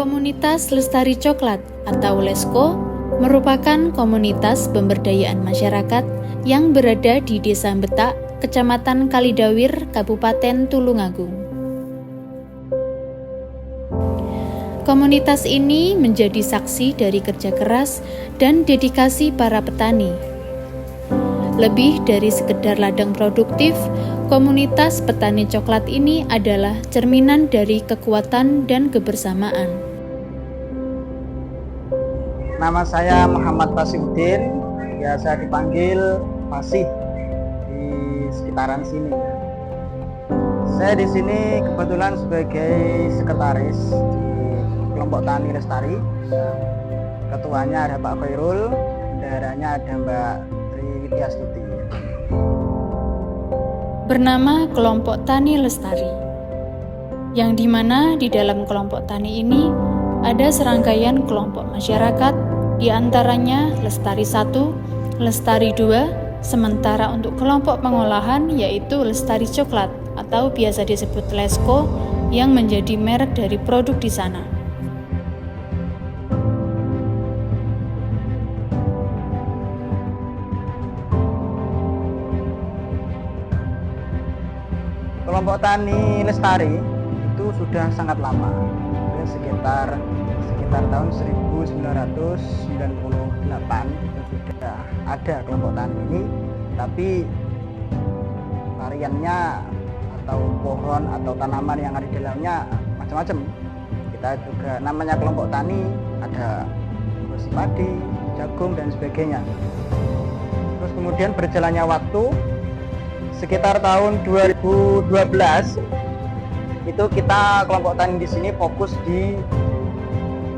Komunitas Lestari Coklat atau LESCO merupakan komunitas pemberdayaan masyarakat yang berada di Desa Betak, Kecamatan Kalidawir, Kabupaten Tulungagung. Komunitas ini menjadi saksi dari kerja keras dan dedikasi para petani. Lebih dari sekedar ladang produktif, komunitas petani coklat ini adalah cerminan dari kekuatan dan kebersamaan. Nama saya Muhammad Fasihudin, biasa dipanggil Fasih di sekitaran sini. Saya di sini kebetulan sebagai sekretaris di kelompok Tani Lestari. Ketuanya ada Pak Khairul, bendaharanya ada Mbak Tri Widyastuti. Bernama Kelompok Tani Lestari, yang dimana di dalam kelompok tani ini ada serangkaian kelompok masyarakat, di antaranya Lestari 1, Lestari 2, sementara untuk kelompok pengolahan yaitu Lestari Coklat atau biasa disebut LESCO yang menjadi merek dari produk di sana. Kelompok Tani Lestari itu sudah sangat lama, sekitar tahun 1998 itu sudah ada kelompok tani ini, tapi variannya atau pohon atau tanaman yang ada di dalamnya macam-macam. Kita juga namanya kelompok tani ada produksi padi, jagung dan sebagainya. Terus kemudian berjalannya waktu, sekitar tahun 2012 itu kita kelompok tani di sini fokus di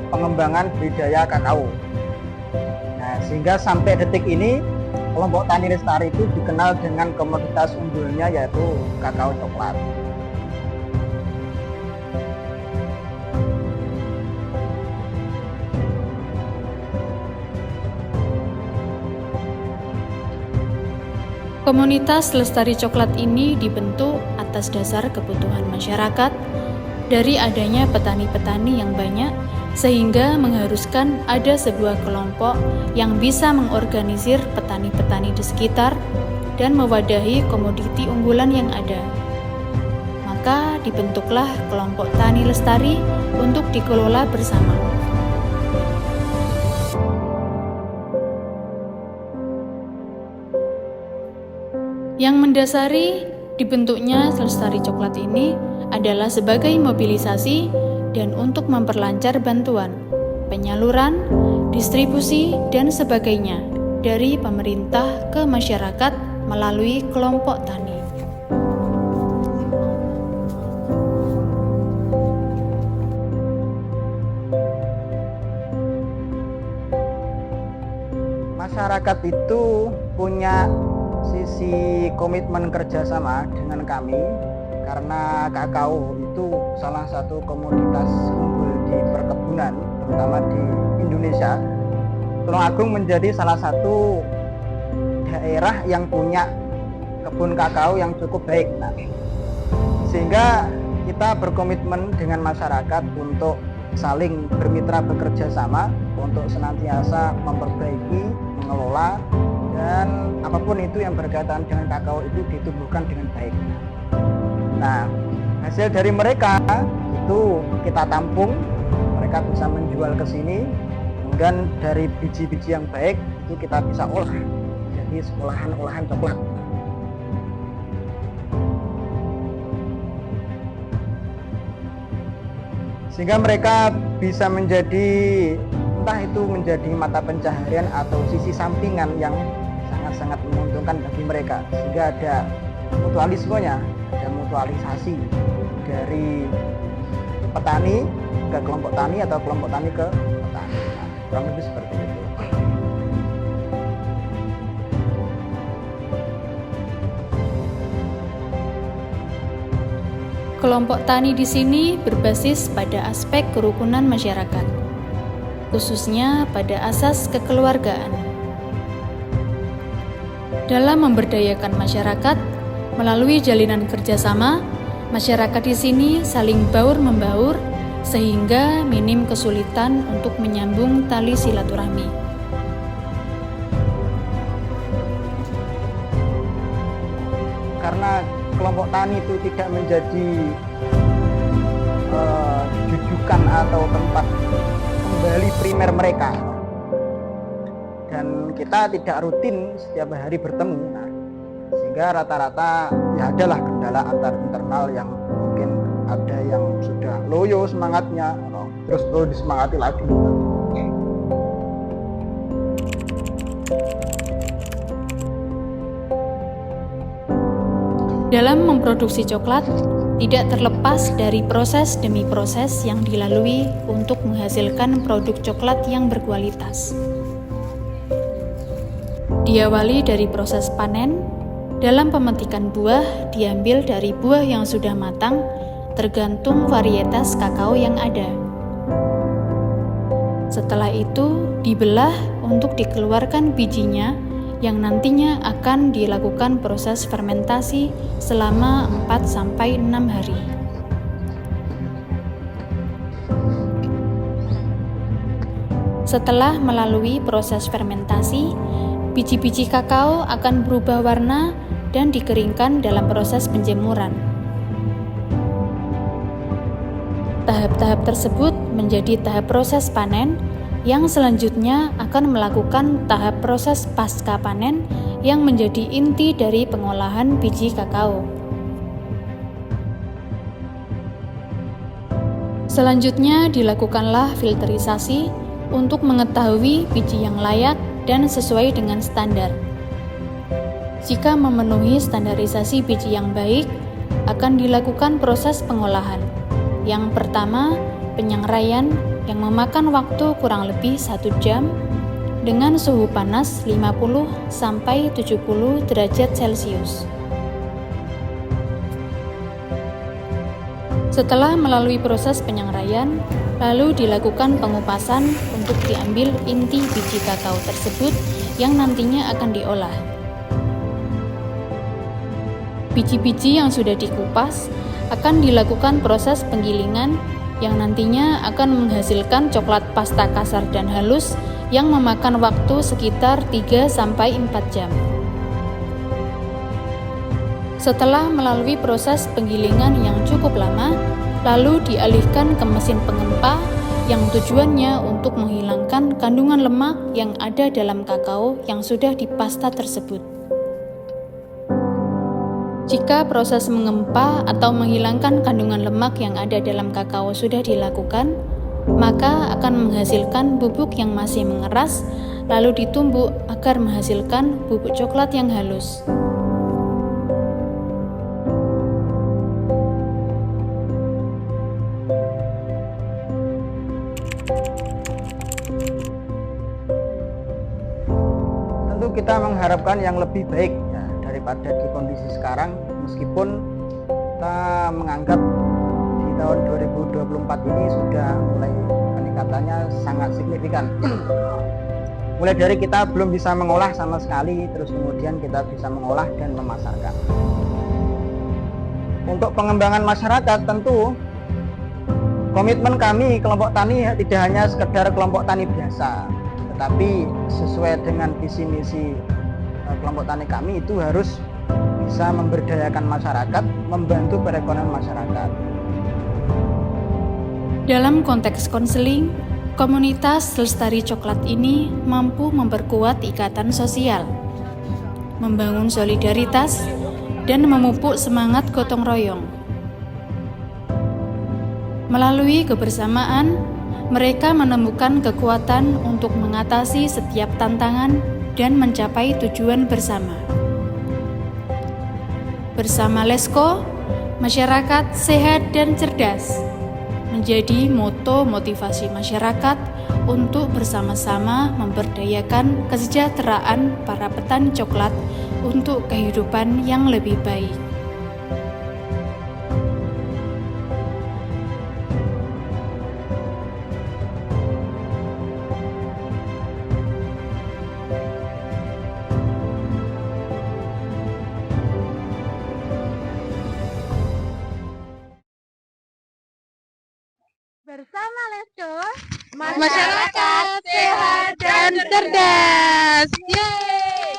pengembangan budidaya kakao. Nah, sehingga sampai detik ini kelompok Tani Lestari itu dikenal dengan komoditas unggulnya yaitu kakao coklat. Komunitas Lestari Coklat ini dibentuk atas dasar kebutuhan masyarakat dari adanya petani-petani yang banyak, sehingga mengharuskan ada sebuah kelompok yang bisa mengorganisir petani-petani di sekitar dan mewadahi komoditi unggulan yang ada. Maka dibentuklah kelompok Tani Lestari untuk dikelola bersama. Yang mendasari dibentuknya Lestari Coklat ini adalah sebagai mobilisasi dan untuk memperlancar bantuan, penyaluran, distribusi, dan sebagainya dari pemerintah ke masyarakat melalui kelompok tani. Masyarakat itu punya sisi komitmen kerjasama dengan kami karena kakao itu salah satu komoditas unggul di perkebunan, terutama di Indonesia. Tulungagung menjadi salah satu daerah yang punya kebun kakao yang cukup baik. Nah, sehingga kita berkomitmen dengan masyarakat untuk saling bermitra bekerja sama untuk senantiasa memperbaiki, mengelola, dan apapun itu yang berkaitan dengan kakao itu ditumbuhkan dengan baik. Nah, hasil dari mereka itu kita tampung, mereka bisa menjual ke sini, kemudian dari biji-biji yang baik itu kita bisa olah jadi olahan coklat. Sehingga mereka bisa menjadi, entah itu menjadi mata pencaharian atau sisi sampingan yang sangat-sangat menguntungkan bagi mereka, sehingga ada mutualismenya, ada mutualisasi dari petani ke kelompok tani atau kelompok tani ke petani. Nah, kurang lebih seperti itu. Kelompok tani di sini berbasis pada aspek kerukunan masyarakat, khususnya pada asas kekeluargaan. Dalam memberdayakan masyarakat melalui jalinan kerjasama, masyarakat di sini saling baur-membaur sehingga minim kesulitan untuk menyambung tali silaturahmi. Karena kelompok tani itu tidak menjadi jujukan atau tempat kembali primer mereka, dan kita tidak rutin setiap hari bertemu, sehingga rata-rata ya adalah kendala antar internal yang mungkin ada yang sudah loyo semangatnya, terus perlu disemangati lagi. Dalam memproduksi coklat, tidak terlepas dari proses demi proses yang dilalui untuk menghasilkan produk coklat yang berkualitas. Diawali dari proses panen, dalam pemetikan buah diambil dari buah yang sudah matang, tergantung varietas kakao yang ada. Setelah itu, dibelah untuk dikeluarkan bijinya, yang nantinya akan dilakukan proses fermentasi selama 4-6 hari. Setelah melalui proses fermentasi, biji-biji kakao akan berubah warna dan dikeringkan dalam proses penjemuran. Tahap-tahap tersebut menjadi tahap proses panen, yang selanjutnya akan melakukan tahap proses pasca panen yang menjadi inti dari pengolahan biji kakao. Selanjutnya dilakukanlah filterisasi untuk mengetahui biji yang layak dan sesuai dengan standar. Jika memenuhi standarisasi biji yang baik, akan dilakukan proses pengolahan. Yang pertama, penyangraian yang memakan waktu kurang lebih 1 jam dengan suhu panas 50-70 derajat Celcius. Setelah melalui proses penyangraian, lalu dilakukan pengupasan untuk diambil inti biji kakao tersebut yang nantinya akan diolah. Biji-biji yang sudah dikupas akan dilakukan proses penggilingan yang nantinya akan menghasilkan coklat pasta kasar dan halus yang memakan waktu sekitar 3-4 jam. Setelah melalui proses penggilingan yang cukup lama, lalu dialihkan ke mesin pengempa yang tujuannya untuk menghilangkan kandungan lemak yang ada dalam kakao yang sudah dipasta tersebut. Jika proses mengempa atau menghilangkan kandungan lemak yang ada dalam kakao sudah dilakukan, maka akan menghasilkan bubuk yang masih mengeras, lalu ditumbuk agar menghasilkan bubuk coklat yang halus. Tentu kita mengharapkan yang lebih baik daripada di kondisi sekarang, meskipun kita menganggap di tahun 2024 ini sudah mulai peningkatannya sangat signifikan. Mulai dari kita belum bisa mengolah sama sekali, terus kemudian kita bisa mengolah dan memasarkan. Untuk pengembangan masyarakat, tentu komitmen kami kelompok tani tidak hanya sekedar kelompok tani biasa, tetapi sesuai dengan visi misi kelompok tani kami itu harus bisa memberdayakan masyarakat, membantu perekonomian masyarakat. Dalam konteks konseling, komunitas Lestari Coklat ini mampu memperkuat ikatan sosial, membangun solidaritas, dan memupuk semangat gotong royong. Melalui kebersamaan, mereka menemukan kekuatan untuk mengatasi setiap tantangan dan mencapai tujuan bersama. Bersama Lesko, masyarakat sehat dan cerdas menjadi moto motivasi masyarakat untuk bersama-sama memberdayakan kesejahteraan para petani coklat untuk kehidupan yang lebih baik. motto masyarakat sehat dan cerdas. Yeay.